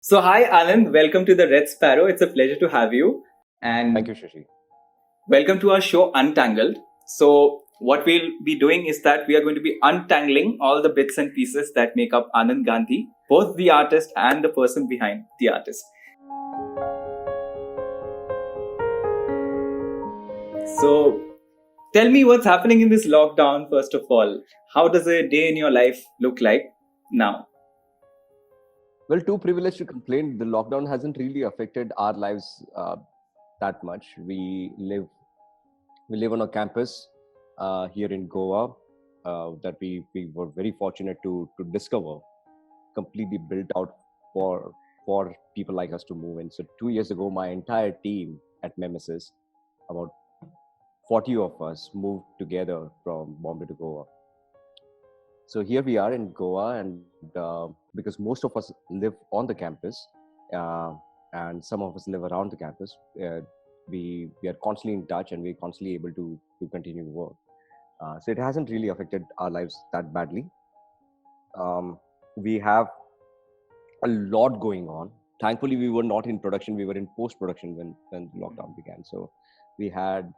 So, hi Anand, welcome to the Red Sparrow. It's a pleasure to have you. Thank And you, Shashi. welcome to our show Untangled. So, what we'll be doing is that we are going to be untangling all the bits and pieces that make up Anand Gandhi, both the artist and the person behind the artist. So, tell me what's happening in this lockdown, first of all. How does a day in your life look like now? Well, too privileged to complain. The lockdown hasn't really affected our lives that much. We live on a campus here in Goa that we were very fortunate to discover, completely built out for people like us to move in. So 2 years ago, my entire team at Memesis, about 40 of us, moved together from Bombay to Goa. So here we are in Goa, and because most of us live on the campus, uh, and some of us live around the campus, we are constantly in touch, and we're constantly able to continue work. So it hasn't really affected our lives that badly. We have a lot going on. Thankfully, we were not in production; we were in post production when the lockdown began. So we had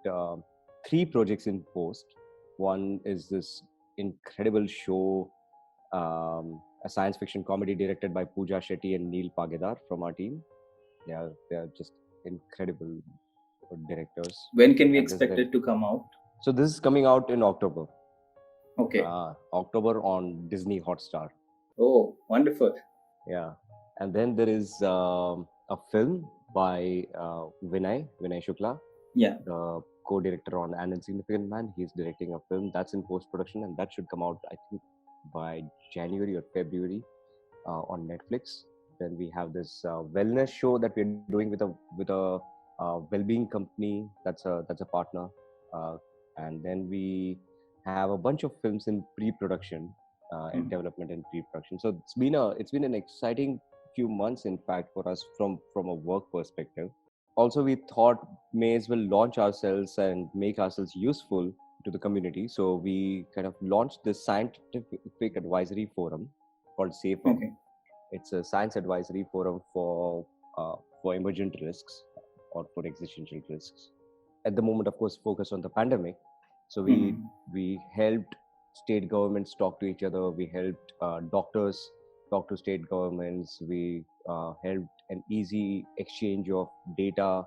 three projects in post. One is this incredible show, a science fiction comedy directed by Pooja Shetty and Neil Pagedar from our team. They are just incredible directors. When can we And expect it to come out? so this is coming out in October. Okay. October on Disney Hotstar. Oh, wonderful. Yeah, and then there is a film by Vinay Shukla, Yeah. the co-director on An Insignificant Man. He's directing a film that's in post-production, and that should come out, I think, by January or February on Netflix. Then we have this wellness show that we're doing with a well-being company that's a partner, and then we have a bunch of films in pre-production, in development and pre-production. So it's been an exciting few months, in fact, for us from a work perspective. Also, we thought may as well launch ourselves and make ourselves useful to the community. So we kind of launched this scientific advisory forum called SAFER. Okay. It's a science advisory forum for emergent risks or for existential risks. At the moment, of course, focus on the pandemic. So we helped state governments talk to each other. We helped doctors talk to state governments. We helped an easy exchange of data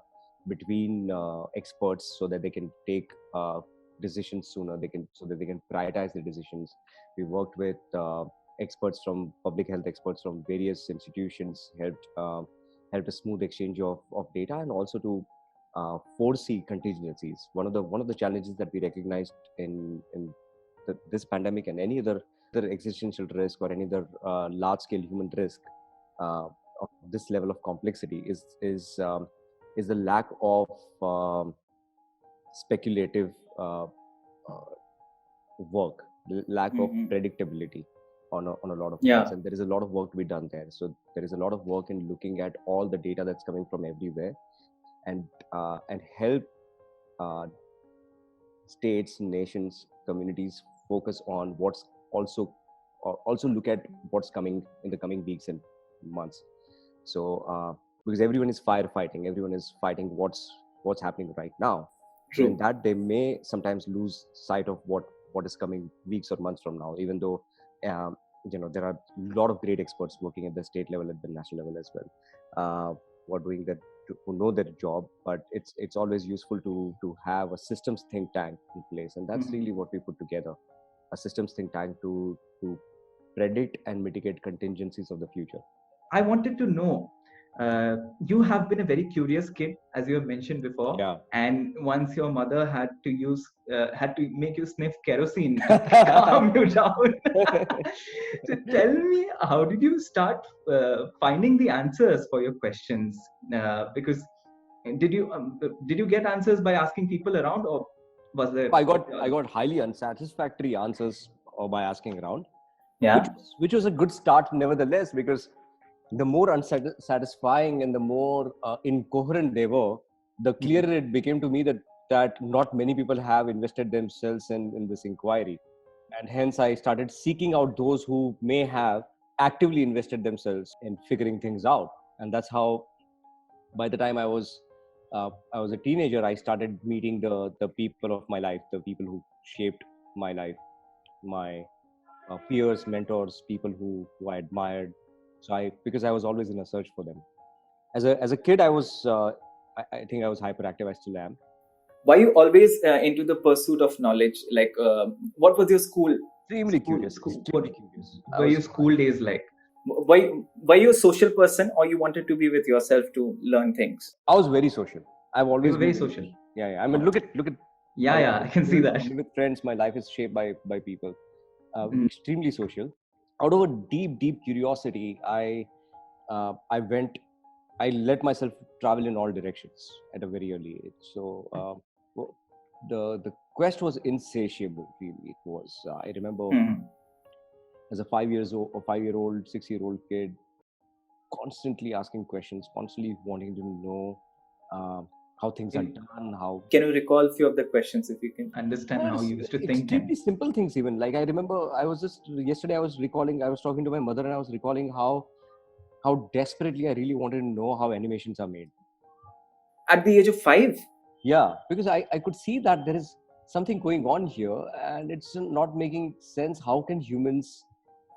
between experts so that they can take decisions sooner. They can prioritize the decisions. We worked with experts from public health experts from various institutions, helped a smooth exchange of data, and also to foresee contingencies. One of the challenges that we recognized in this pandemic and any other existential risk or any other large scale human risk of this level of complexity is the lack of speculative work, lack of predictability on a lot of Yeah. fronts, and there is a lot of work to be done there. So there is a lot of work in looking at all the data that's coming from everywhere, and help uh, states, nations, communities focus on what's also look at what's coming in the coming weeks and months. So because everyone is firefighting, everyone is fighting what's happening right now. So in that, they may sometimes lose sight of what is coming weeks or months from now, even though there are a lot of great experts working at the state level, at the national level as well, who are doing that, who know their job. But it's always useful to have a systems think tank in place, and that's really what we put together, a systems think tank to predict and mitigate contingencies of the future. I wanted to know, you have been a very curious kid, as you have mentioned before. Yeah. And once your mother had to make you sniff kerosene to calm you down. So tell me, how did you start finding the answers for your questions? Because did you get answers by asking people around, or was there? I got highly unsatisfactory answers by asking around, Yeah. which was a good start nevertheless, because the more unsatisfying and the more incoherent they were, the clearer it became to me that not many people have invested themselves in this inquiry, and hence I started seeking out those who may have actively invested themselves in figuring things out. And that's how, by the time I was a teenager, I started meeting the people of my life, the people who shaped my life, my peers, mentors, people who I admired. So because I was always in a search for them. As a kid, I think I was hyperactive. I still am. Were you always into the pursuit of knowledge? Like, what was your school? Extremely School, curious. school. Extremely What curious. were your school days like? Were you a social person, or you wanted to be with yourself to learn things? I was very social. I've You always were been very very social. social. Yeah. I mean, Oh. look at Yeah, I I can see that. live with friends. My life is shaped by people. Mm. Extremely social. Out of a deep curiosity, I went. I let myself travel in all directions at a very early age. So w- the quest was insatiable. Really, it was. I remember Hmm. as a 5 years old, or 5-year-old, 6-year-old kid, constantly asking questions, constantly wanting to know how things are done, how Can you recall a few of the questions if you can? Understand how you used to think extremely then. simple things. Even like I remember, I was just yesterday. I was recalling. I was talking to my mother, and I was recalling how desperately I really wanted to know how animations are made. At the age of 5? Yeah, because I could see that there is something going on here, and it's not making sense. How can humans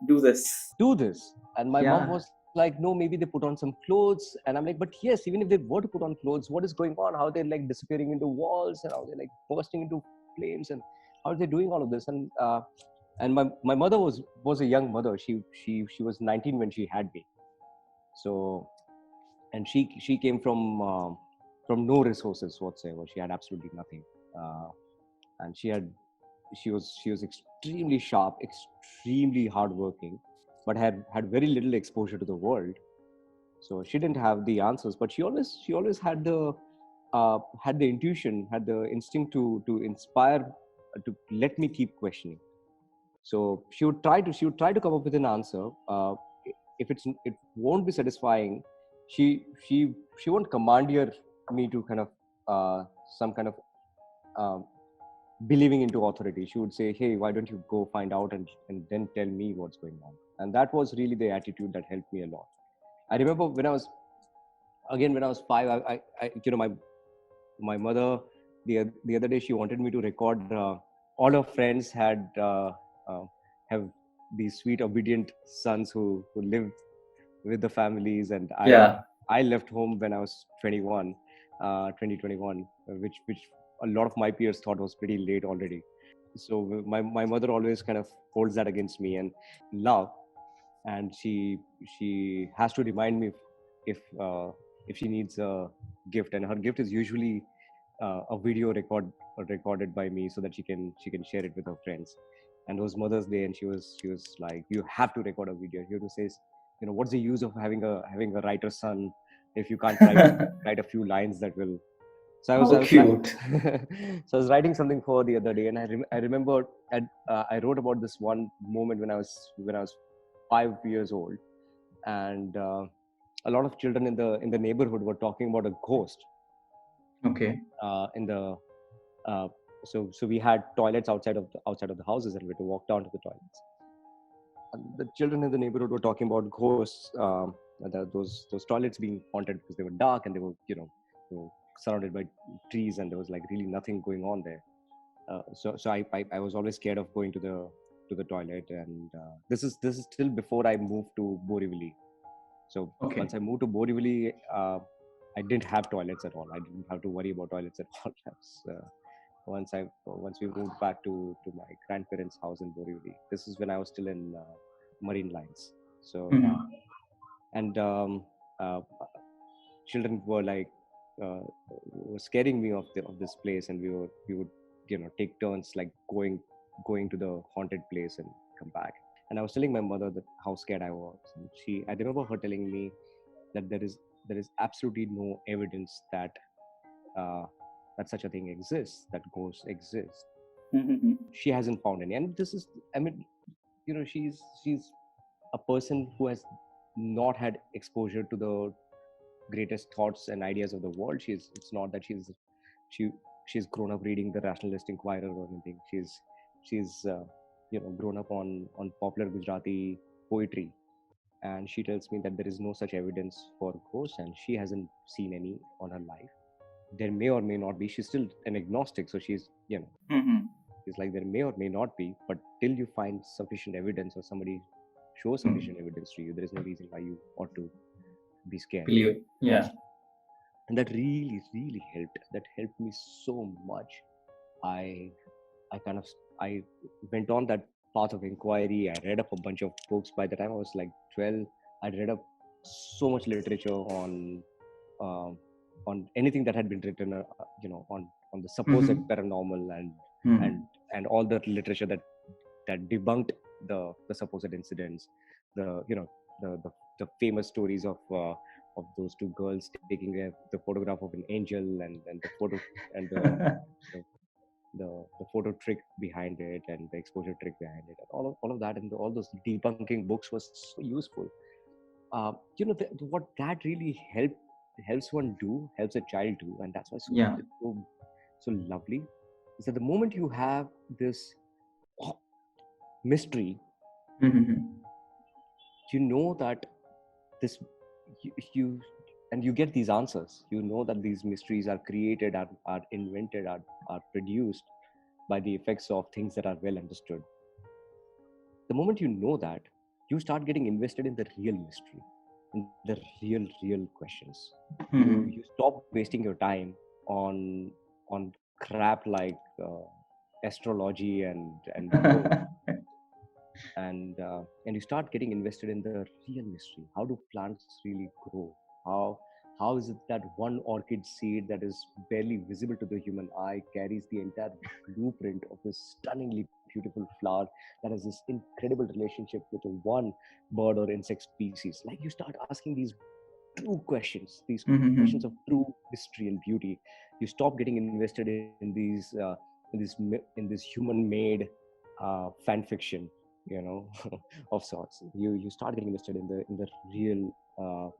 Do this. do this? And my mom Yeah. was like, no, maybe they put on some clothes. And I'm like, but yes, even if they were to put on clothes, what is going on? How they're like disappearing into walls, and how they're like bursting into flames, and how are they doing all of this? And my mother was a young mother. She was 19 when she had me. So, and she came from no resources whatsoever. She had absolutely nothing. And she was extremely sharp, extremely hardworking, but had very little exposure to the world. So she didn't have the answers, but she always had the intuition, had the instinct to inspire, to let me keep questioning. So she would try to come up with an answer. If it won't be satisfying, she won't commandeer me to kind of some kind of uh, believing into authority. She would say, hey, why don't you go find out and then tell me what's going on? And that was really the attitude that helped me a lot. I remember when I was 5, my mother, the other day, she wanted me to record. All her friends uh, have these sweet obedient sons who live with the families, and Yeah. I left home when I was 21, 2021, which a lot of my peers thought was pretty late already. So my mother always kind of holds that against me and love, and she has to remind me if she needs a gift, and her gift is usually a video recorded by me, so that she can share it with her friends. And it was Mother's Day, and she was like, you have to record a video. You have to say, what's the use of having a writer son if you can't write a few lines that will. So I was How I was cute. so I was writing something for the other day, and I remember I wrote about this one moment when I was 5 years old, and a lot of children in the neighborhood were talking about a ghost Okay. in the uh, so we had toilets outside of the houses, and we had to walk down to the toilets. And the children in the neighborhood were talking about ghosts, those toilets being haunted because they were dark, and they were surrounded by trees, and there was like really nothing going on there. So I was always scared of going to the toilet, and this is still before I moved to Borivali. So Okay. once I moved to Borivali, I didn't have toilets at all. I didn't have to worry about toilets at all. Once we moved back to my grandparents' house in Borivali. This is when I was still in Marine Lines. So Mhm. and uh, children were like were scaring me of this place, and we would take turns like going to the haunted place and come back. And I was telling my mother that how scared I was, and I remember her telling me that there is absolutely no evidence uh, that such a thing exists, that ghosts exist. Mhm. She hasn't found any. And this is, I mean, she's a person who has not had exposure to the greatest thoughts and ideas of the world. It's not that she she's grown up reading the Rationalist Inquirer or anything. She's grown up on popular Gujarati poetry. and she tells me that there is no such evidence for ghosts, and she hasn't seen any on her life. There may or may not be. She's still an agnostic, so she's, Mm-hmm. she's like, there may or may not be, but till you find sufficient evidence or somebody shows sufficient evidence to you, there is no reason why you ought to be scared. Believe. Yeah. And that really, really helped. That helped me so much. I I went on that path of inquiry. I read up a bunch of books. By the time I was like 12, I read up so much literature um, on anything that had been written, on the supposed paranormal and all the literature that debunked the supposed incidents. The you know the famous stories of those two girls taking the photograph of an angel, and the photo and the, the photo trick behind it, and the exposure trick behind it, and all of that, and all those debunking books was so useful. What that really helps a child do, and that's why it's so lovely, is that the moment you have this mystery, you know that this you and you get these answers. You know that these mysteries are created, are invented, are produced by the effects of things that are well understood. The moment you know that, you start getting invested in the real mystery, in the real questions. You stop wasting your time on crap like astrology and and you start getting invested in the real mystery. How do plants really grow? How is it that one orchid seed that is barely visible to the human eye carries the entire blueprint of this stunningly beautiful flower that has this incredible relationship with one bird or insect species? Like, you start asking these true questions, these questions of true mystery and beauty. You stop getting invested in this human-made fan fiction, of sorts. You start getting invested in the real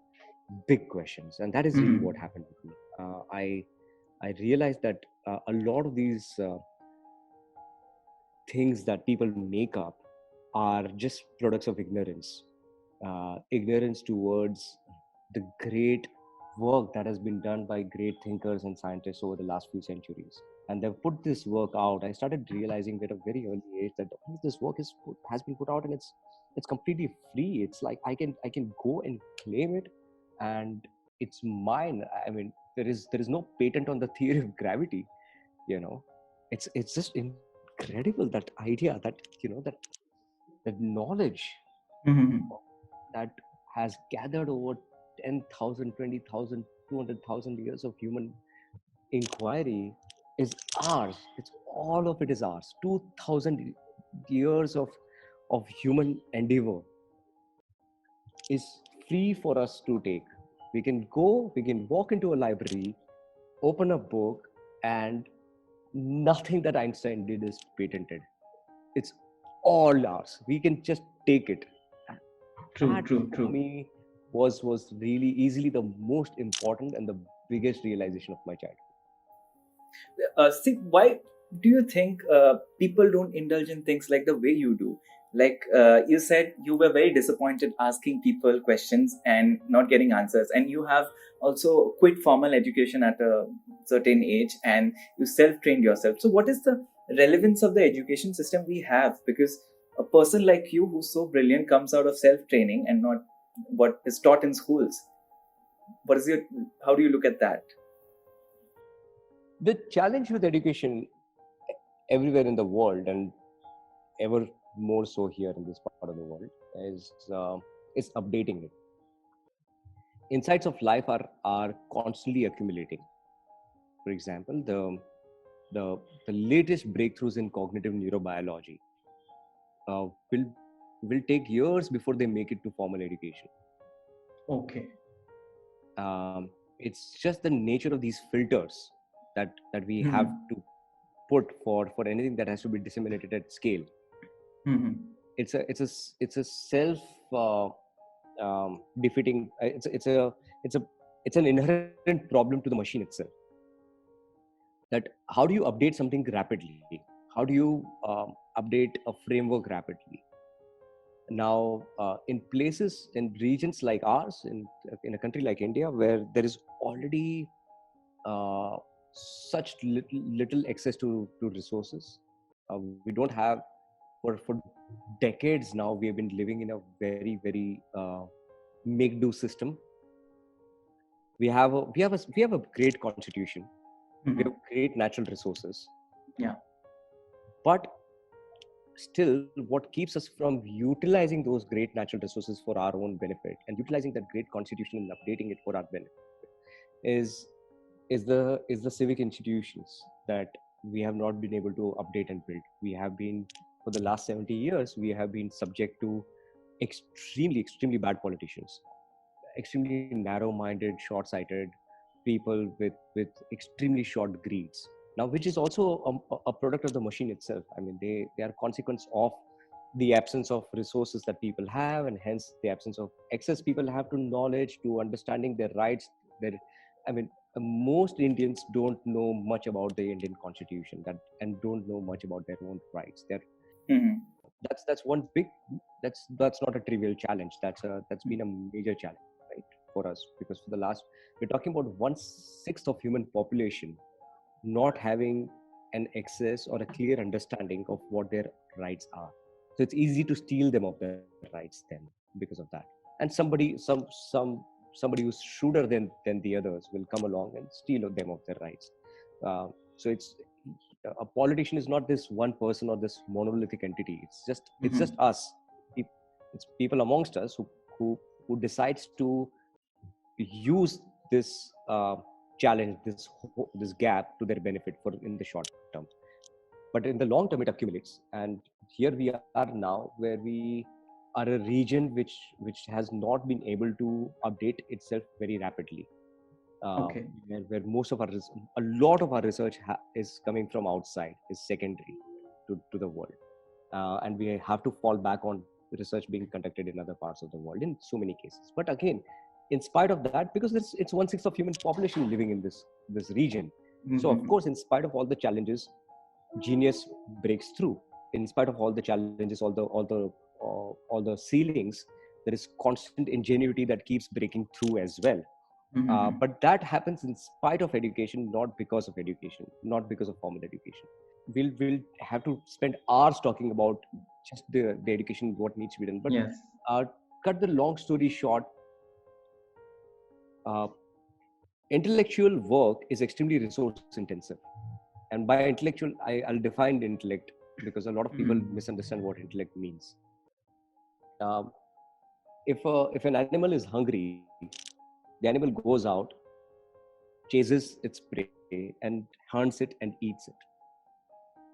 big questions, and that is really what happened with me. I realized that a lot of these things that people make up are just products of ignorance towards the great work that has been done by great thinkers and scientists over the last few centuries. And they've put this work out. I started realizing at a very early age that all of this work has been put out, and it's completely free. It's like I can go and claim it, and it's mine. I mean, there is no patent on the theory of gravity. It's just incredible, that idea, that knowledge that has gathered over 10,000, 20,000, 200,000 years of human inquiry is ours. It's all of it is ours. 2,000 years of human endeavor is free for us to take. We can walk into a library, open a book, and nothing that Einstein did is patented. It's all ours. We can just take it. True. For me was really easily the most important and the biggest realization of my childhood. See, why do you think people don't indulge in things like the way you do? Like you said, you were very disappointed asking people questions and not getting answers, and you have also quit formal education at a certain age, and you self-trained yourself. So what is the relevance of the education system we have? Because a person like you, who's so brilliant, comes out of self-training and not what is taught in schools. How do you look at that? The challenge with education everywhere in the world, and ever more so here in this part of the world, is updating it. Insights of life are constantly accumulating. For example, the latest breakthroughs in cognitive neurobiology will take years before they make it to formal education. Okay. It's just the nature of these filters that we have to put for anything that has to be disseminated at scale. It's a self defeating. It's an inherent problem to the machine itself. That how do you update something rapidly? How do you update a framework rapidly? Now, in places, in regions like ours, in a country like India, where there is already uh, such little access to resources, we don't have for decades now. We have been living in a very make do system. We have a great constitution. We Mhm. have great natural resources, Yeah. but still, what keeps us from utilizing those great natural resources for our own benefit and utilizing that great constitution and updating it for our benefit is is the civic institutions that we have not been able to update and build. We have been, for the last 70 years, we have been subject to extremely bad politicians, extremely narrow-minded, short-sighted people with extremely short greeds. Now, which is also a product of the machine itself. I mean, they are a consequence of the absence of resources that people have, and hence the absence of access people have to knowledge, to understanding their rights. Their, I mean, most Indians don't know much about the Indian Constitution, that and don't know much about their own rights. Mhm. That's one big, that's not a trivial challenge. That's been a major challenge, right, for us, because for the last, we're talking about 1/6 of human population not having an access or a clear understanding of what their rights are. So it's easy to steal them of their rights then, because of that. And somebody who's shrewder than the others will come along and steal them of their rights. So it's, a politician is not this one person or this monolithic entity. It's just Mhm. us. It's people amongst us who who decides to use this challenge, this gap to their benefit for in the short term. But in the long term, it accumulates. And here we are now, where we are a region which has not been able to update itself very rapidly. Okay. Where most of a lot of our research is coming from outside, is secondary to the world, and we have to fall back on research being conducted in other parts of the world in so many cases. But again, in spite of that, because it's 1/6 of human population living in this region, so of Mhm. course, in spite of all the challenges, genius breaks through. In spite of all the challenges, all the ceilings, there is constant ingenuity that keeps breaking through as well. Mhm. But that happens in spite of education, not because of education, not because of formal education. We'll have to spend hours talking about just the education, what needs to be done. But Yes. uh, cut the long story short, uh, intellectual work is extremely resource intensive. And by intellectual, I'll define intellect, because a lot of people Mhm. misunderstand what intellect means. Um, if an animal is hungry, the animal goes out, chases its prey, and hunts it and eats it.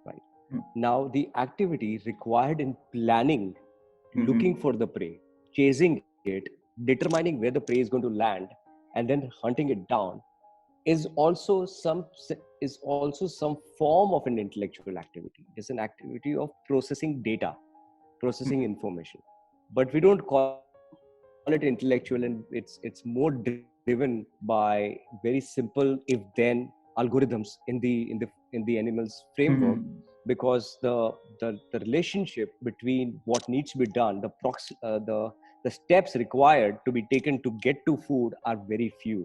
Right. Now, the activity required in planning, looking Mhm. for the prey, chasing it, determining where the prey is going to land, and then hunting it down, is also some form of an intellectual activity. It's an activity of processing data, processing Mhm. information. But we don't call it intellectual, and it's more driven by very simple if then algorithms in the animal's framework, Mhm. because the relationship between what needs to be done, the steps required to be taken to get to food are very few.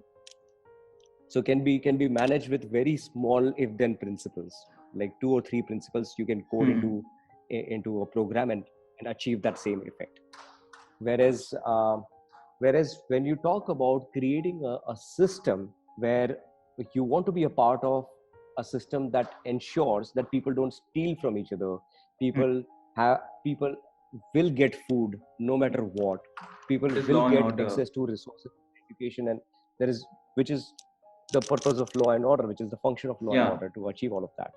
So can be managed with very small if then principles, like 2 or 3 principles you can code Mhm. into a program, and achieve that same effect. Whereas when you talk about creating a system where you want to be a part of a system that ensures that people don't steal from each other, Mhm. people people will get food no matter what, people It is will law and get order. access to resources, education, and there is which is the purpose of law and order, which is the function of law and Yeah. order, to achieve all of that.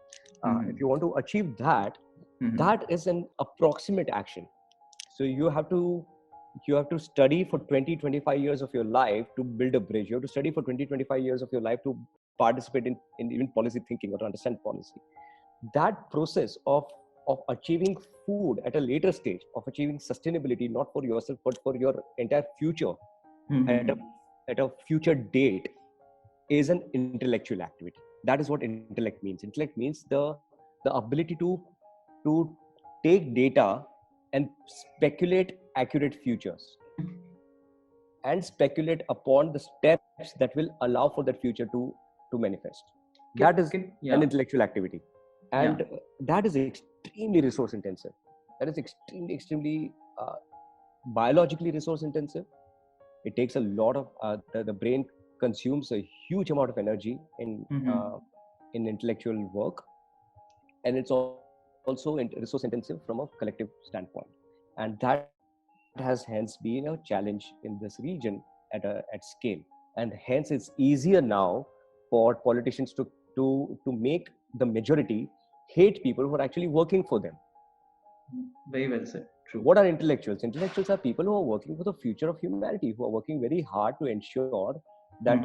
If Mhm. you want to achieve that, Mhm. that is an approximate action. So you have to study for 20-25 years of your life to build a bridge. You have to study for 20-25 years of your life to participate in even policy thinking or to understand policy. That process of achieving food at a later stage, of achieving sustainability, not for yourself but for your entire future, at a Mhm. at a future date, is an intellectual activity. That is what intellect means. Intellect means the ability to take data and speculate accurate futures and speculate upon the steps that will allow for that future to manifest. That is Yeah. an intellectual activity, and Yeah. that is extremely resource intensive. That is extremely biologically resource intensive. It takes a lot of the brain consumes a huge amount of energy in intellectual work, and it's also resource intensive from a collective standpoint, and that has hence been a challenge in this region at scale. And hence it's easier now for politicians to make the majority hate people who are actually working for them. Very well said. True. What are intellectuals? Intellectuals are people who are working for the future of humanity, who are working very hard to ensure that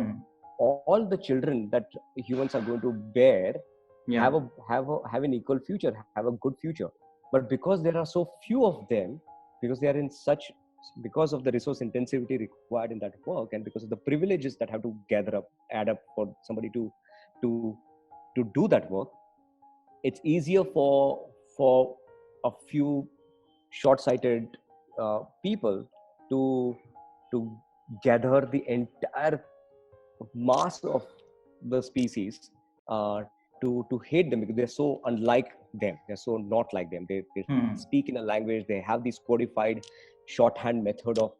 all the children that humans are going to bear have an equal future, have a good future. But because there are so few of them, because they are because of the resource intensity required in that work, and because of the privileges that have to add up for somebody to do that work, it's easier for a few short-sighted people to gather the entire mass of the species to hate them, because they're so unlike them, they're so not like them. They speak in a language, they have this codified shorthand method of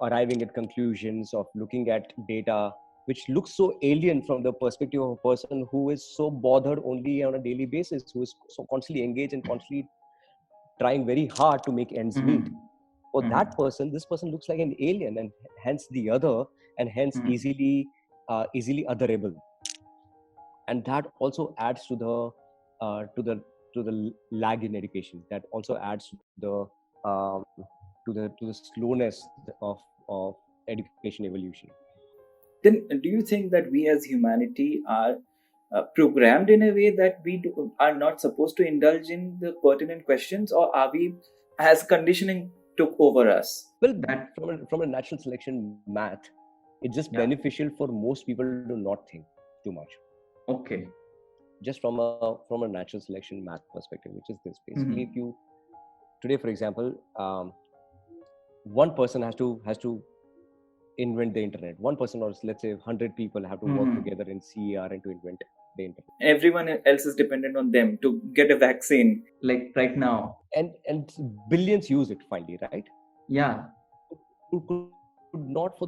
arriving at conclusions, of looking at data, which looks so alien from the perspective of a person who is so bothered only on a daily basis, who is so constantly engaged and constantly trying very hard to make ends meet. For that person, this person looks like an alien, and hence the other, and hence easily otherable. And that also adds to the lag in education. That also adds to the slowness of education evolution. Then do you think that we as humanity are programmed in a way that we are not supposed to indulge in the pertinent questions, or are we, as conditioning took over us? Well, from a natural selection math, it's just beneficial for most people to not think too much. Okay. Just from a natural selection math perspective, which is this: basically, if you today, for example, one person has to invent the internet. One person, or let's say 100 people, have to work together in CER and to invent the internet. Everyone else is dependent on them to get a vaccine, like right now, and billions use it finally, right? Yeah. Who could not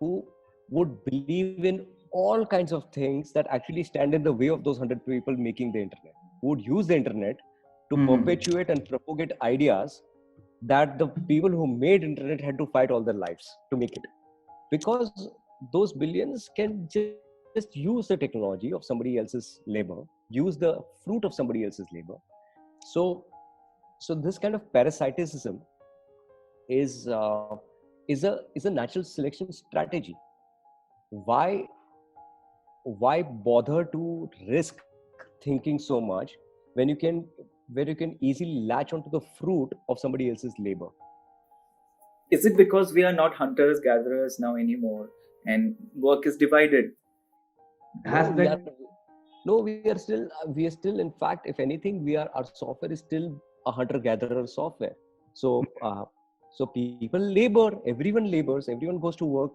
who would believe in all kinds of things that actually stand in the way of those 100 people making the internet, who would use the internet to perpetuate and propagate ideas that the people who made internet had to fight all their lives to make it, because those billions can just use the technology of somebody else's labor, use the fruit of somebody else's labor. So this kind of parasitism is a natural selection strategy. Why bother to risk thinking so much when you can easily latch onto the fruit of somebody else's labor? Is it because we are not hunters gatherers now anymore and work is divided? We are still, in fact, if anything, our software is still a hunter gatherer software. So people labor, everyone labors, everyone goes to work,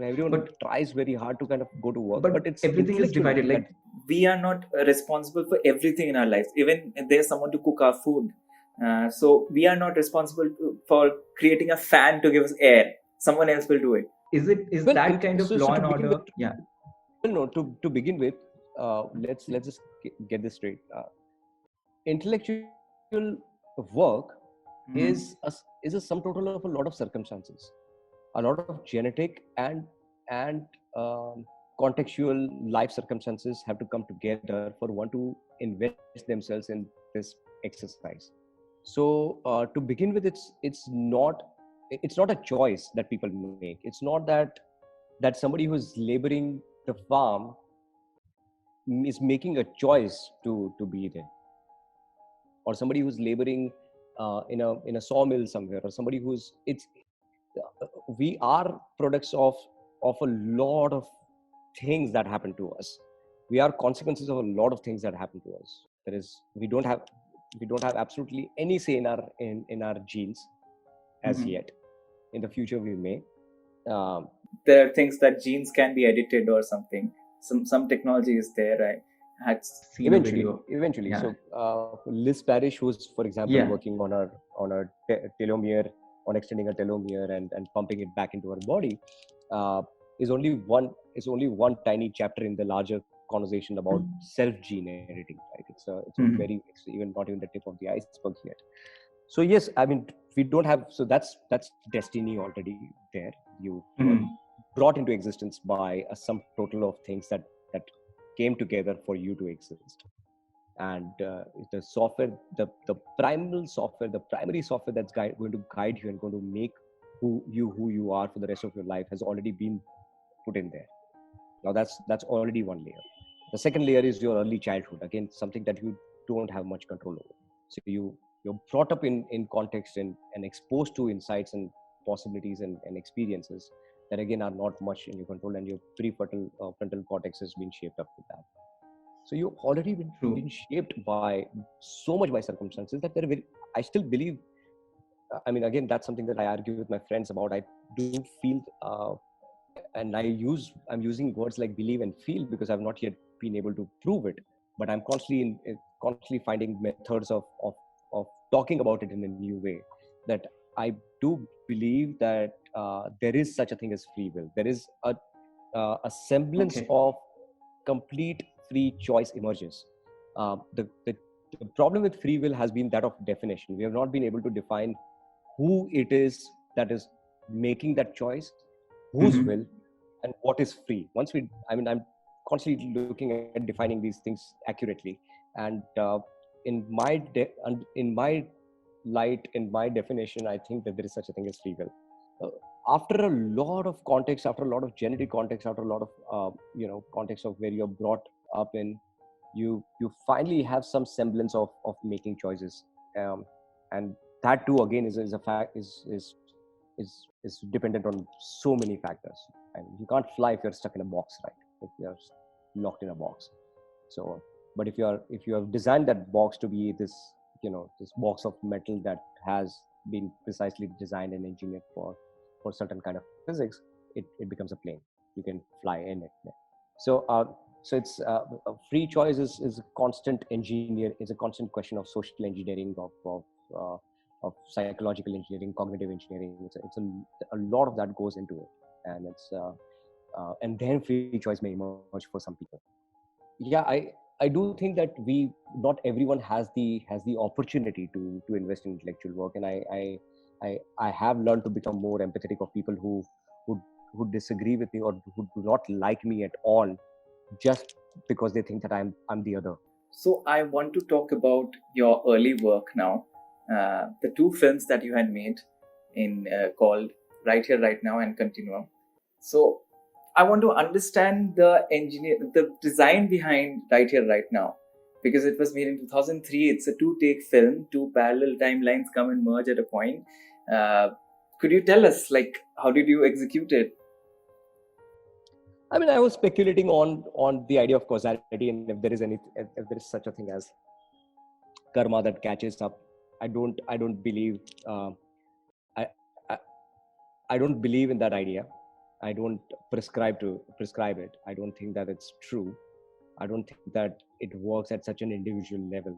everyone tries very hard to kind of go to work, but it's everything is divided. Like, we are not responsible for everything in our lives. Even if there's someone to cook our food, so we are not responsible for creating a fan to give us air. Someone else will do it. Is that kind of law and order? To begin with, let's just get this straight. Intellectual work is a sum total of a lot of circumstances, a lot of genetic and contextual life circumstances have to come together for one to invest themselves in this exercise. So to begin with, it's not a choice that people make. It's not that somebody who's laboring the farm is making a choice to be there, or somebody who's laboring in a sawmill somewhere, or somebody we are products of a lot of things that happen to us. We are consequences of a lot of things that happen to us. We don't have absolutely any say in our genes. as Mhm. yet. In the future, we may. Um, There are things that genes can be edited or something. Some technology is there. I had Seen a video. Eventually. Yeah. So Liz Parrish, who's, for example, Yeah. working on a telomere, on extending a telomere and pumping it back into her body, uh, is only one tiny chapter in the larger conversation about self gene editing. Right? Mhm. It's even not even the tip of the iceberg yet. So yes, I mean, we don't have, so that's destiny already there. You are Mhm. brought into existence by a sum total of things that came together for you to exist. And the software, the primal software, the primary software that's going to guide you and going to make who you are for the rest of your life has already been put in there. Now that's already one layer. The second layer is your early childhood. Again, something that you don't have much control over. So you're brought up in context and exposed to insights and possibilities and experiences that again are not much in your control, and your prefrontal frontal cortex has been shaped up with that. So you've already been True. shaped by so much by circumstances that I still believe. I mean, again, that's something that I argue with my friends about. I do feel. And I'm using words like believe and feel because I've not yet been able to prove it, but I'm constantly finding methods of talking about it in a new way, that I do believe that there is such a thing as free will. There is a semblance Okay. of complete free choice emerges. The problem with free will has been that of definition. We have not been able to define who it is that is making that choice, whose will, Mhm. and what is free. I'm constantly looking at defining these things accurately, and in my light, in my definition, I think that there is such a thing as free will. Uh, After a lot of context, after a lot of genetic context, after a lot of context of where you're brought up in, you finally have some semblance of making choices, and that too again is a fact is dependent on so many factors. And you can't fly if you're stuck in a box, right? If you're locked in a box. So but if you have designed that box to be this box of metal that has been precisely designed and engineered for certain kind of physics, it becomes a plane. You can fly in it. So it's free choice is a constant is a constant question of social engineering, uh, of psychological engineering, cognitive engineering. A lot of that goes into it, and and then free choice may emerge for some people. Yeah, I do think that not everyone has the opportunity to invest in intellectual work, and I have learned to become more empathetic of people who who disagree with me or who do not like me at all, just because they think that I'm the other. So I want to talk about your early work now. The two films that you had made in called Right Here, Right Now and Continuum. So I want to understand the design behind Right Here, Right Now, because it was made in 2003. It's a two-take film. Two parallel timelines come and merge at a point. Uh, could you tell us, like, how did you execute it? I mean, I was speculating on the idea of causality, and if there is such a thing as karma that catches up. I don't believe I, I I don't believe in that idea. I don't prescribe it. I don't think that it's true. I don't think that it works at such an individual level.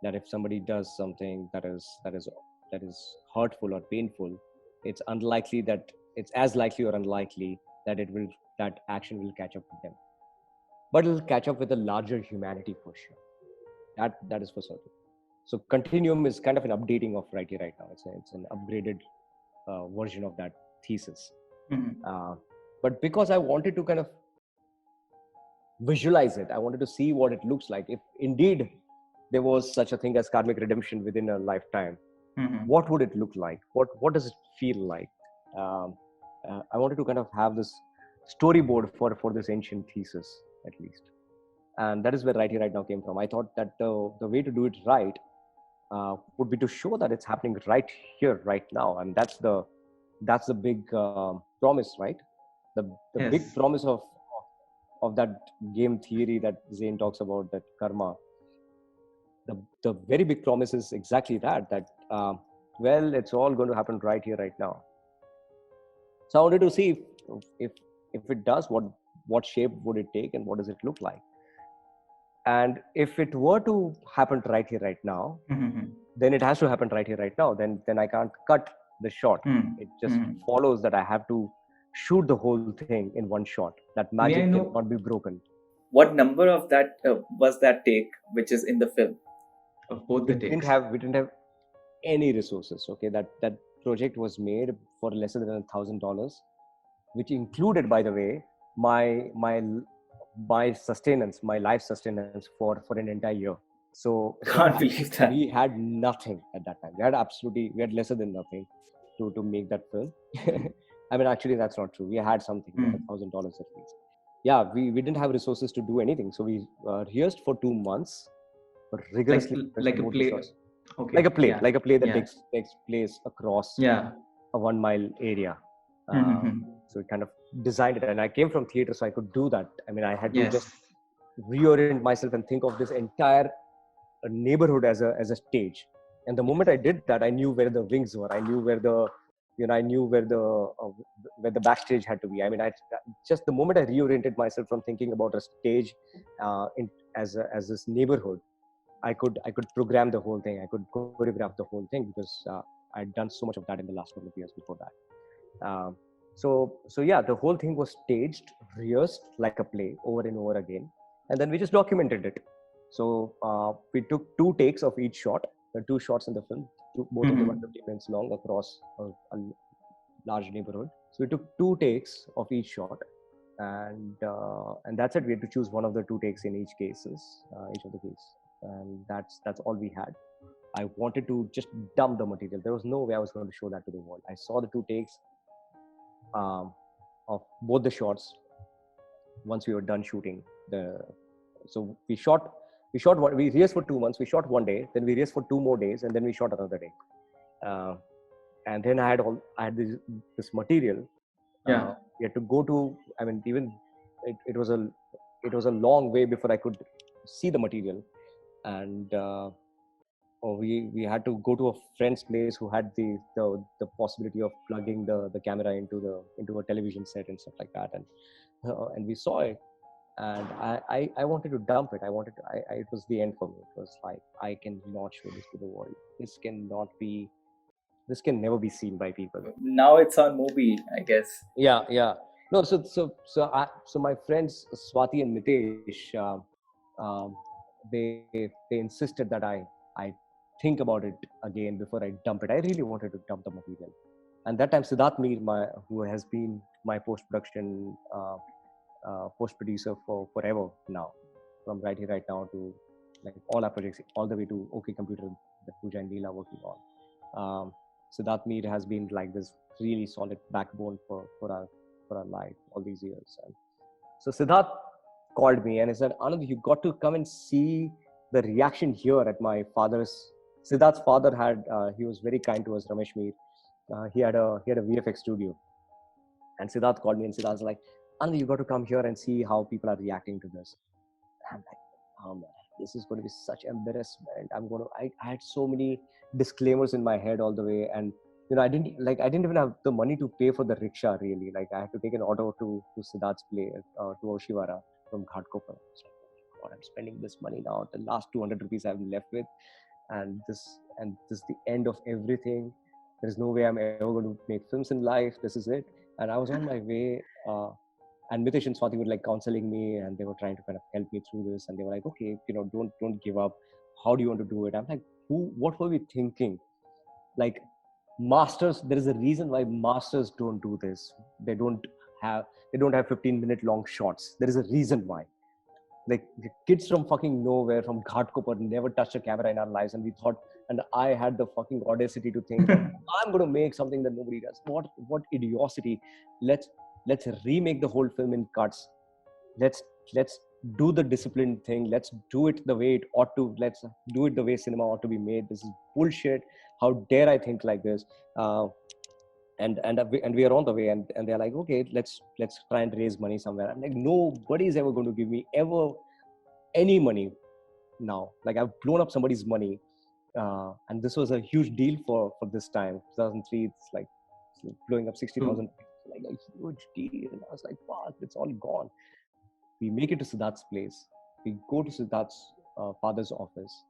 That if somebody does something that is hurtful or painful, it's unlikely that it's as likely or unlikely that that action will catch up with them. But it'll catch up with a larger humanity for sure. That is for certain. So Continuum is kind of an updating of Right Here, Right Now. It's an upgraded version of that thesis. Mhm. Uh, but because I wanted to kind of visualize it, I wanted to see what it looks like. If indeed there was such a thing as karmic redemption within a lifetime, Mhm. what would it look like? What does it feel like? Um, I wanted to kind of have this storyboard for this ancient thesis, at least. And that is where Right Here, Right Now came from. I thought that the way to do it right would be to show that it's happening right here, right now, and that's the big promise, right? The big Yes. promise of that game theory that Zane talks about, that karma. The very big promise is exactly that well, it's all going to happen right here, right now. So I wanted to see if if it does, what shape would it take and what does it look like? And if it were to happen right here, right now, Mhm. then it has to happen right here, right now. Then I can't cut the shot. Mhm. It just Mhm. follows that I have to shoot the whole thing in one shot. That May I magic know cannot be broken. What number of that was that take, which is in the film? of both We the didn't takes? have we didn't have any resources. Okay, that project was made for lesser than $1,000, which included, by the way, my sustenance, my life sustenance for an entire year. So Can't believe that. we had nothing at that time. We had lesser than nothing to make that film. I mean, actually, that's not true. We had something. We had $1,000 at least. Yeah, we didn't have resources to do anything, so we rehearsed for 2 months, rigorously rehearsed Like for a both the play. shots. Okay. Yeah. Like a play that Yeah. takes place across Yeah. a 1 mile area. Mhm. So it kind of designed it, and I came from theater, so I could do that. I mean, I had to Yes. just reorient myself and think of this entire neighborhood as a stage. And the moment I did that, I knew where the wings were. I knew where the I knew where the backstage had to be. I mean, I just the moment I reoriented myself from thinking about a stage as this neighborhood, I could program the whole thing. I could choreograph the whole thing because I'd done so much of that in the last couple of years before that. So yeah, the whole thing was staged, rehearsed like a play over and over again, and then we just documented it. So we took 2 takes of each shot. There are 2 shots in the film. Both of them are 50 minutes long across a large neighborhood. So we took 2 takes of each shot, and that's it. We had to choose one of the 2 takes in each of the case, and that's all we had. I wanted to just dump the material. There was no way I was going to show that to the world. I saw the 2 takes um, of both the shots once we were done shooting. So we rehearsed for 2 months. We shot one day, then we rehearsed for 2 more days, and then we shot another day. Uh, and then I had this material. Yeah. We had to go to. I mean, even it was a long way before I could see the material, and we had to go to a friend's place who had the possibility of plugging the camera into a television set and stuff like that, and we saw it, and I wanted to dump it. It was the end for me. It was like, I cannot show this to the world. This can never be seen by people. Now it's on movie, I guess. Yeah. No, so my friends Swati and Mitesh, um, they insisted that I think about it again before I dump it. I really wanted to dump the material, and that time Siddharth Meer, who has been my post production post producer for forever now, from Right Here Right Now to like all our projects, all the way to OK Computer that Pooja and Leela are working on. Siddharth Meer has been like this really solid backbone for our life all these years. And so Siddharth called me and he said, Anand, you got to come and see the reaction here at my father's. Siddharth's father he was very kind to us, Ramesh Meer. He had a VFX studio, and Siddharth called me and Siddharth was like, Anand, you got to come here and see how people are reacting to this. And I'm like, oh man, this is going to be such embarrassment. I had so many disclaimers in my head all the way, and I didn't even have the money to pay for the rickshaw really. Like, I had to take an auto to Siddharth's place, to Oshiwara from Ghatkopar. I was like, oh God, I'm spending this money now. The last 200 rupees I'm left with, and this is the end of everything. There's no way I'm ever going to make films in life. This is it. And I was on my way. And Mitesh and Swati were like counseling me, and they were trying to kind of help me through this. And they were like, okay, don't give up. How do you want to do it? I'm like, what were we thinking? Like, masters, there is a reason why masters don't do this. They don't have 15-minute long shots. There is a reason why. Like, the kids from fucking nowhere, from Ghatkopar, never touched a camera in our lives, and we thought, and I had the fucking audacity to think that I'm going to make something that nobody does. What idiocy! Let's remake the whole film in cuts. Let's do the disciplined thing. Let's do it the way it ought to. Let's do it the way cinema ought to be made. This is bullshit. How dare I think like this? And we are on the way, and they're like, okay, let's try and raise money somewhere. I'm like, nobody's ever going to give me ever any money now. Like, I've blown up somebody's money. and this was a huge deal for this time. 2003, it's like blowing up 60,000, like a huge deal. And I was like, fuck, it's all gone. We make it to Siddharth's place. We go to Siddharth's father's office,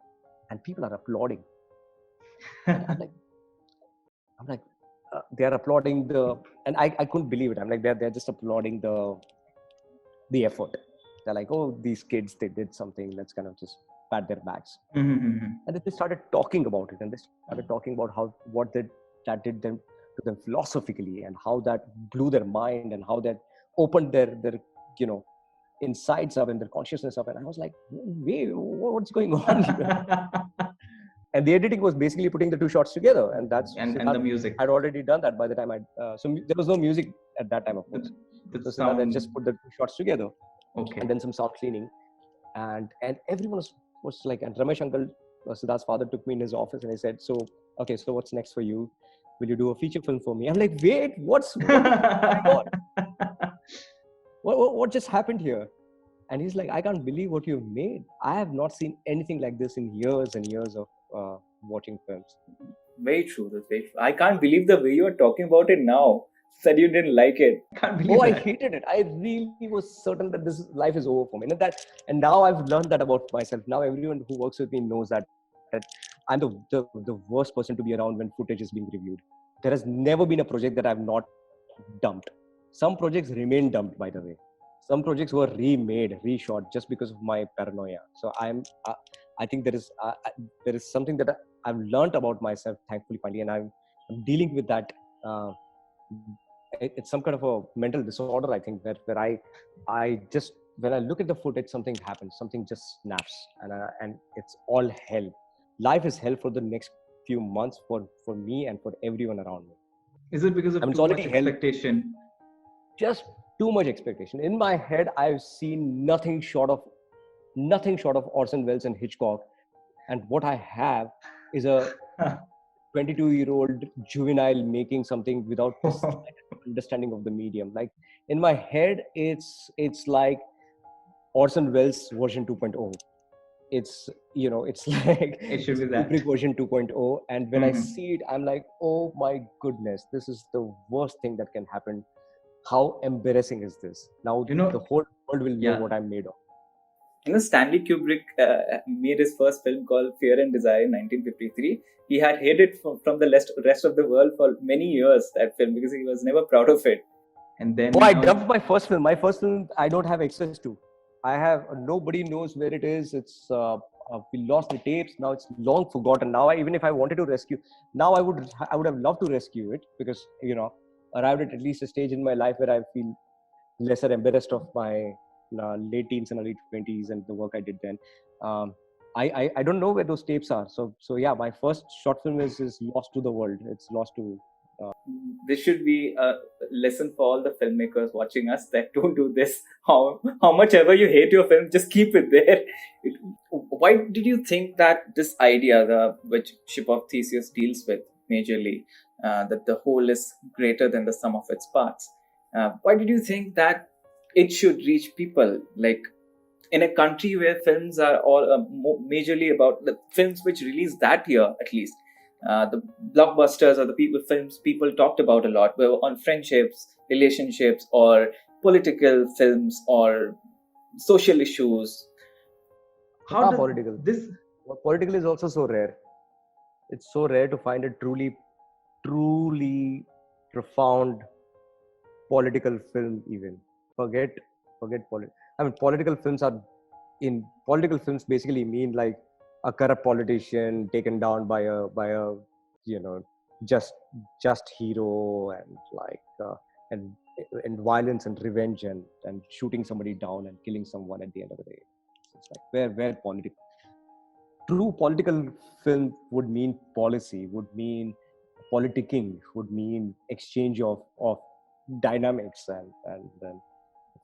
and people are applauding. And I'm like, they are applauding and I couldn't believe it. I'm like, they're just applauding the effort. They're like, oh, these kids, they did something. Let's kind of just pat their backs. Mm-hmm. And then they started talking about it, and they started talking about what that did them to them philosophically, and how that blew their mind, and how that opened their insides up and their consciousness up. And I was like, wait, what's going on here? And the editing was basically putting the two shots together, and and the music. I'd already done that by the time there was no music at that time, of course. So I just put the two shots together, okay, and then some sound cleaning, and everyone was like, and Ramesh uncle, Siddharth's father, took me in his office, and he said, so what's next for you? Will you do a feature film for me? I'm like, wait, what's going on? What just happened here? And he's like, I can't believe what you've made. I have not seen anything like this in years and years of watching films. Very true. That's very true. I can't believe the way you are talking about it now. Said you didn't like it. Can't believe I hated it. I really was certain that this life is over for me. And now I've learned that about myself. Now everyone who works with me knows that I'm the worst person to be around when footage is being reviewed. There has never been a project that I've not dumped. Some projects remain dumped, by the way. Some projects were remade, reshot just because of my paranoia. So I think there is something that I've learned about myself, thankfully, finally, and I'm dealing with that. It's some kind of a mental disorder, I think, where I just, when I look at the footage, something happens, something just snaps, and it's all hell. Life is hell for the next few months for me and for everyone around me. Is it because of too much expectation? Just too much expectation. In my head, I've seen nothing short of Orson Welles and Hitchcock, and what I have is a 22-year-old juvenile making something without understanding of the medium. Like, in my head, it's like Orson Welles version 2.0. It's like it should be that Kubrick version 2.0. And when I see it, I'm like, oh my goodness, this is the worst thing that can happen. How embarrassing is this? Now the whole world will know what I'm made of. Stanley Kubrick made his first film called Fear and Desire in 1953. He had hated from the rest of the world for many years, that film, because he was never proud of it. And then I dumped my first film. My first film, I don't have access to. Nobody knows where it is. It's we lost the tapes. Now it's long forgotten. Now even if I wanted to rescue, now I would have loved to rescue it, because arrived at least a stage in my life where I feel lesser embarrassed of my late teens and early 20s and the work I did then. I don't know where those tapes are. So yeah, my first short film is lost to the world. It's lost to. This should be a lesson for all the filmmakers watching us, that don't do this. How much ever you hate your film, just keep it there. Why did you think that this idea, which Ship of Theseus deals with majorly, that the whole is greater than the sum of its parts, why did you think that it should reach people? Like, in a country where films are all majorly about the films which released that year, at least, the blockbusters or the films people talked about a lot were on friendships, relationships, or political films, or social issues. How political? Political is also so rare. It's so rare to find a truly profound political film. Even forget politics. I mean, political films basically mean like a corrupt politician taken down by a just hero, and like and violence and revenge and shooting somebody down and killing someone at the end of the day. It's like where true political film would mean policy, would mean politicking, would mean exchange of dynamics, and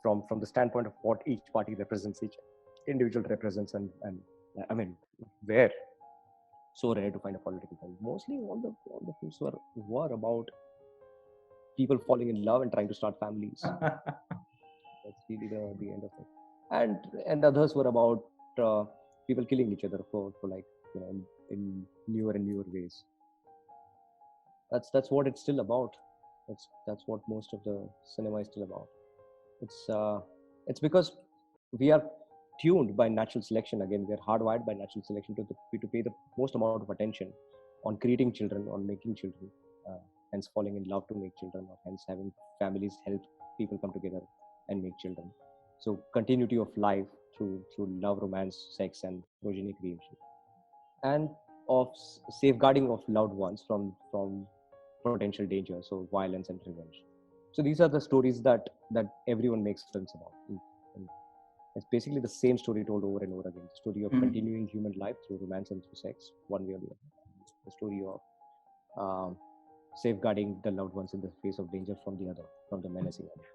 from the standpoint of what each party represents, each individual represents, and I mean, where so rare to find a political film. Mostly all the films were about people falling in love and trying to start families. That's really the end of it. And others were about people killing each other for like in newer and newer ways. That's what it's still about. That's what most of the cinema is still about. It's because we are tuned by natural selection. Again, we are hardwired by natural selection to pay the most amount of attention on creating children, on making children, hence falling in love to make children, or hence having families help people come together and make children. So continuity of life through love, romance, sex, and progeny creation, and of safeguarding of loved ones from potential danger, so violence and revenge. So these are the stories that everyone makes films about. And it's basically the same story told over and over again. The story of continuing human life through romance and through sex, one way or the other. The story of safeguarding the loved ones in the face of danger from the other, from the menacing other,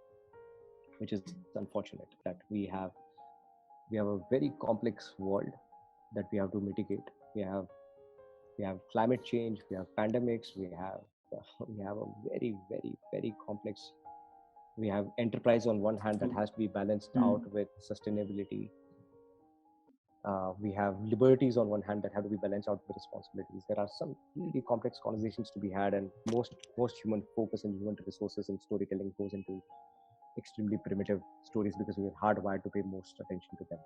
which is unfortunate that we have a very complex world that we have to mitigate. We have climate change, we have pandemics, we have a very, very, very complex. We have enterprise on one hand that has to be balanced out with sustainability. We have liberties on one hand that have to be balanced out with responsibilities. There are some really complex conversations to be had, and most human focus and human resources in storytelling goes into extremely primitive stories because we are hardwired to pay most attention to them.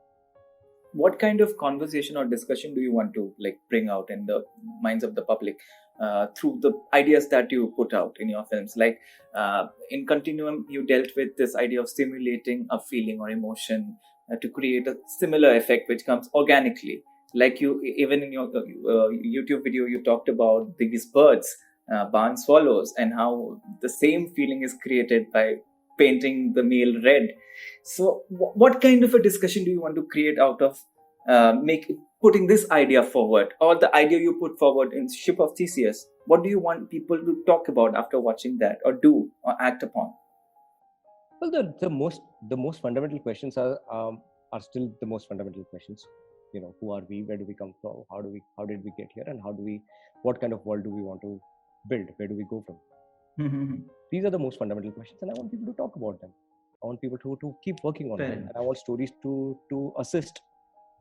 What kind of conversation or discussion do you want to bring out in the minds of the public through the ideas that you put out in your films? In Continuum, you dealt with this idea of stimulating a feeling or emotion to create a similar effect which comes organically. Like you, even in your YouTube video, you talked about these birds, barn swallows, and how the same feeling is created by painting the male red. So what kind of a discussion do you want to create out of putting this idea forward, or the idea you put forward in Ship of Theseus? What do you want people to talk about after watching that, or do, or act upon? Well, the most fundamental questions are still the most fundamental questions. Who are we? Where do we come from? How did we get here? And what kind of world do we want to build? Where do we go from? These are the most fundamental questions, and I want people to talk about them. I want people to keep working on them, and I want stories to assist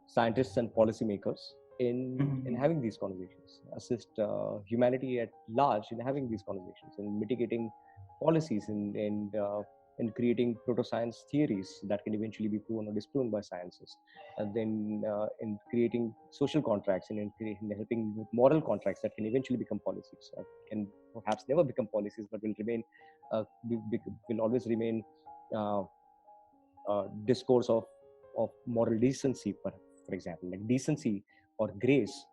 scientists and policymakers in having these conversations, assist humanity at large in having these conversations, in mitigating policies, in creating proto-science theories that can eventually be proven or disproven by sciences, and then in creating social contracts, and in helping with moral contracts that can eventually become policies, can perhaps never become policies, but will remain, will always remain discourse of moral decency, for example, like decency or grace,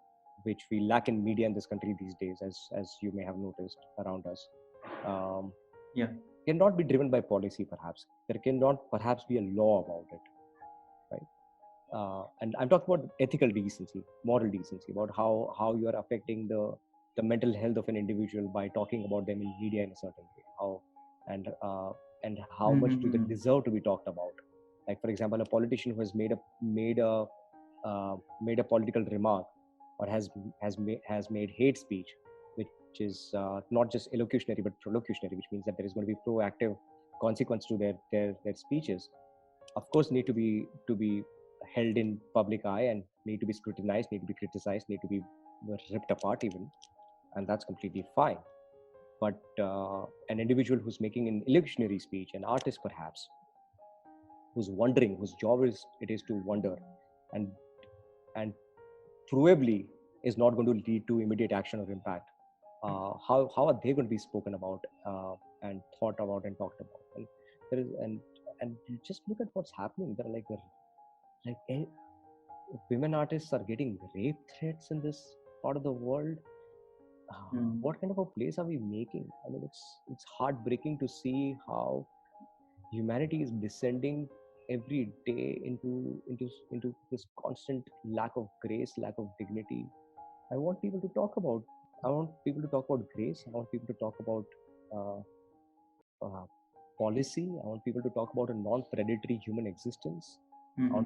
which we lack in media in this country these days, as you may have noticed around us. Cannot be driven by policy, perhaps. There cannot perhaps be a law about it, right? And I'm talking about ethical decency, moral decency, about how you are affecting the mental health of an individual by talking about them in media in a certain way. And how much do they deserve to be talked about? Like, for example, a politician who has made a political remark, or has made hate speech, which is not just elocutionary but prolocutionary, which means that there is going to be proactive consequence to their speeches. Of course, need to be held in public eye, and need to be scrutinized, need to be criticized, need to be ripped apart even, and that's completely fine. But an individual who's making an elocutionary speech, an artist perhaps, who's wondering, whose job it is to wonder, and probably is not going to lead to immediate action or impact. How are they going to be spoken about and thought about and talked about? And you just look at what's happening. There are women artists are getting rape threats in this part of the world. What kind of a place are we making? I mean, it's heartbreaking to see how humanity is descending every day into this constant lack of grace, lack of dignity. I want people to talk about grace. I want people to talk about policy. I want people to talk about a non-predatory human existence. I want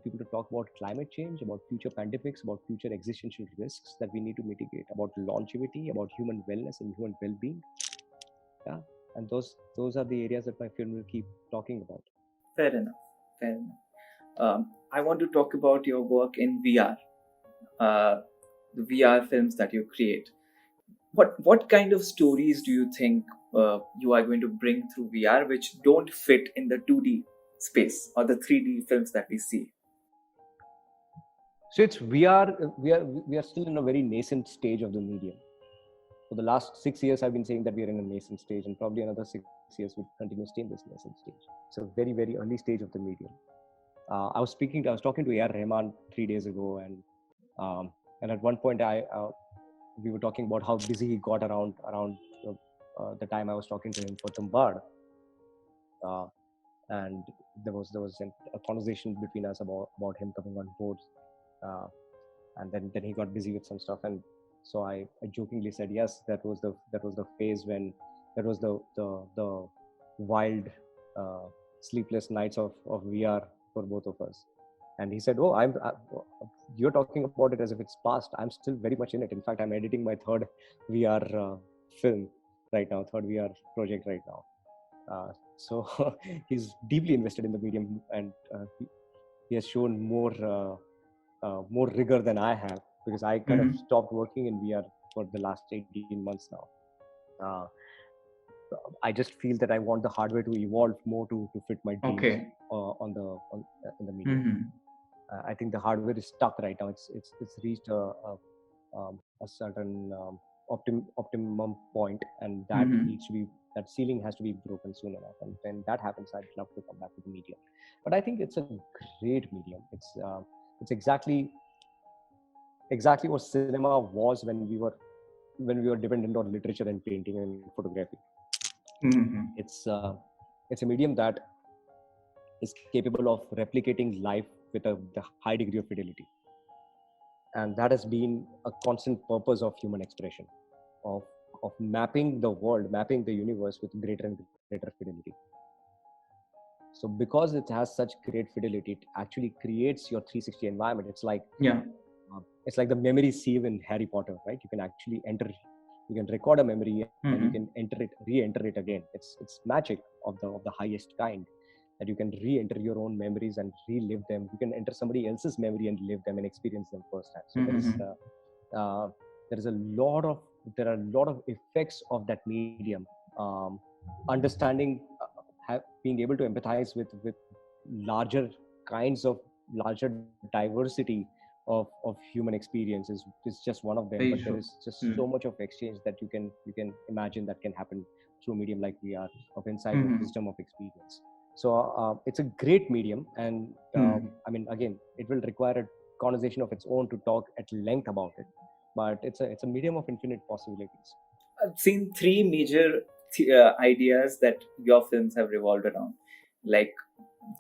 people to talk about climate change, about future pandemics, about future existential risks that we need to mitigate, about longevity, about human wellness and human well-being. Yeah, and those are the areas that my film will keep talking about. Fair enough. I want to talk about your work in VR. the VR films that you create, what kind of stories do you think you are going to bring through VR which don't fit in the 2D space or the 3D films that we see? So it's we are still in a very nascent stage of the medium. For the last 6 years, I've been saying that we are in a nascent stage, and probably another 6 years will continue to stay in this nascent stage. It's a very, very early stage of the medium. I was talking to A.R. Rahman 3 days ago, and at one point we were talking about how busy he got around the time I was talking to him for Tumbad, uh, and there was a conversation between us about him coming on board, uh, and then he got busy with some stuff, and so I jokingly said yes, that was the phase when that was the wild sleepless nights of VR for both of us. And he said, "Oh, you're talking about it as if it's past. I'm still very much in it. In fact, I'm editing my third VR film right now, third VR project right now." So he's deeply invested in the medium, and he has shown more rigor than I have, because I kind of stopped working in VR for the last 18 months now. Uh, I just feel that I want the hardware to evolve more to fit my dreams in the medium. I think the hardware is stuck right now. It's reached a certain optimum point, and that ceiling has to be broken soon enough. And when that happens, I'd love to come back to the medium. But I think it's a great medium. It's exactly what cinema was when we were dependent on literature and painting and photography. It's a medium that is capable of replicating life with a high degree of fidelity, and that has been a constant purpose of human expression, of mapping the world, mapping the universe with greater and greater fidelity. So because it has such great fidelity, it actually creates your 360 environment. It's like the memory sieve in Harry Potter, right? You can actually you can record a memory and you can re-enter it again. It's magic of the highest kind, that you can re-enter your own memories and relive them. You can enter somebody else's memory and live them and experience them firsthand. So there are a lot of effects of that medium. Understanding, being able to empathize with larger diversity of human experience is just one of them. Very but true. There is just so much of exchange that you can imagine that can happen through a medium like VR, of insight, of wisdom, of experience. So it's a great medium, and I mean, again, it will require a conversation of its own to talk at length about it. But it's a medium of infinite possibilities. I've seen three major ideas that your films have revolved around. Like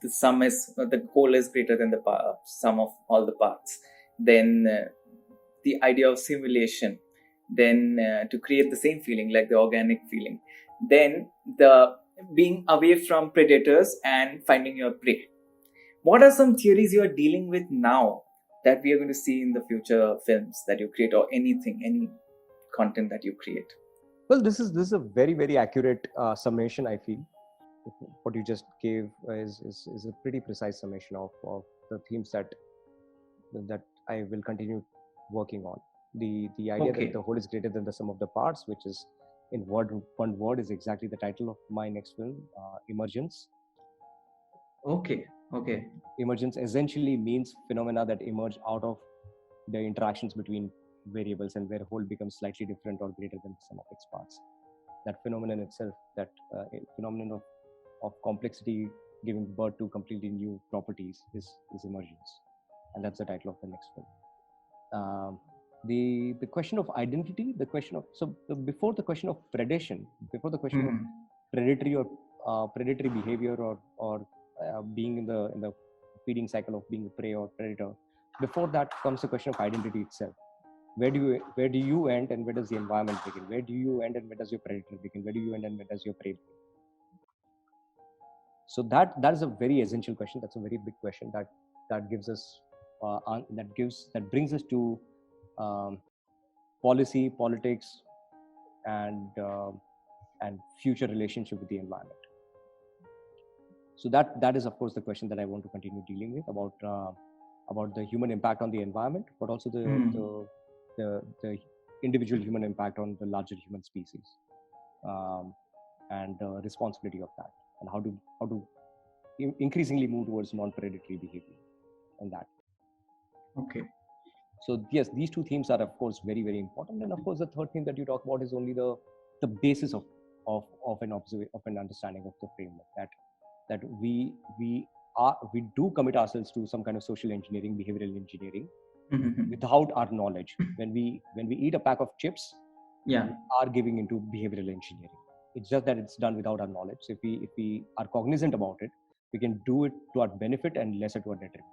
the whole is greater than the sum of all the parts. Then the idea of simulation. Then to create the same feeling, like the organic feeling. Then the being away from predators and finding your prey. What are some theories you are dealing with now that we are going to see in the future films that you create, or anything, any content that you create? Well, this is a very, very accurate summation, I feel. What you just gave is a pretty precise summation of the themes that I will continue working on. The idea that the whole is greater than the sum of the parts, which is in one word, is exactly the title of my next film, Emergence. Okay. Emergence essentially means phenomena that emerge out of the interactions between variables, and where whole becomes slightly different or greater than the sum of its parts. That phenomenon itself, that phenomenon of complexity giving birth to completely new properties, is emergence, and that's the title of the next film. The question of identity, before the question of predation, before the question of predatory behavior, or being in the feeding cycle of being a prey or predator, before that comes the question of identity itself. Where do you end and where does the environment begin? Where do you end and where does your predator begin? Where do you end and where does your prey begin? So that is a very essential question. That's a very big question that gives us that brings us to policy, politics, and future relationship with the environment. So that is, of course, the question that I want to continue dealing with, about the human impact on the environment, but also the individual human impact on the larger human species, and the responsibility of that, and how to increasingly move towards non-predatory behavior and that. Okay. So yes, these two themes are of course very, very important. And of course, the third theme that you talk about is only the basis of an understanding of the framework, that we do commit ourselves to some kind of social engineering, behavioral engineering, without our knowledge. When we eat a pack of chips, Yeah. we are giving into behavioral engineering. It's just that it's done without our knowledge. So if we are cognizant about it, we can do it to our benefit and lesser to our detriment.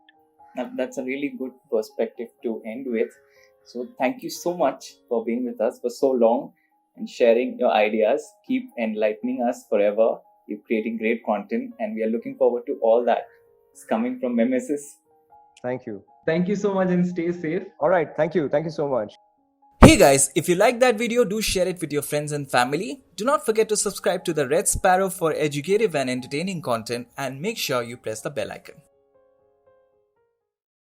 Now, that's a really good perspective to end with. So thank you so much for being with us for so long and sharing your ideas. Keep enlightening us forever. You're creating great content, and we are looking forward to all that is coming from Mimesis. Thank you. Thank you so much, and stay safe. All right. Thank you. Thank you so much. Hey guys, if you like that video, do share it with your friends and family. Do not forget to subscribe to the Red Sparrow for educative and entertaining content, and make sure you press the bell icon.